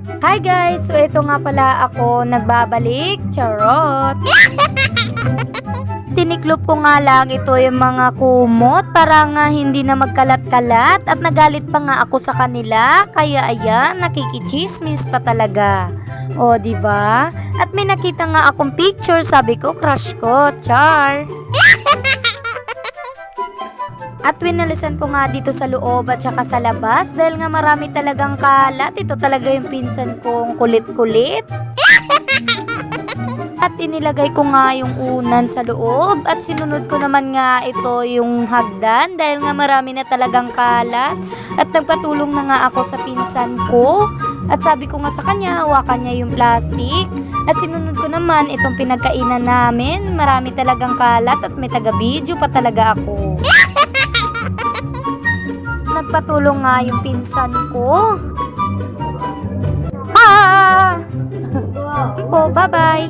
Hi guys! So ito nga pala ako nagbabalik. Charot! Tiniklop ko nga lang ito yung mga kumot para nga hindi na magkalat-kalat at nagalit pa nga ako sa kanila. Kaya ayan, nakikichismis pa talaga. O, di ba? At may nakita nga akong picture, sabi ko, crush ko, char. At winalisan ko nga dito sa loob at saka sa labas dahil nga marami talagang kalat. Ito talaga yung pinsan kong kulit-kulit. At inilagay ko nga yung unan sa loob at sinunod ko naman nga ito yung hagdan dahil nga marami na talagang kalat. At nagpatulong na nga ako sa pinsan ko. At sabi ko nga sa kanya, hawakan niya yung plastic. At sinunod ko naman itong pinagkainan namin. Marami talagang kalat at may taga-video pa talaga ako. Nagpatulong nga yung pinsan ko. Ah! Po, bye-bye.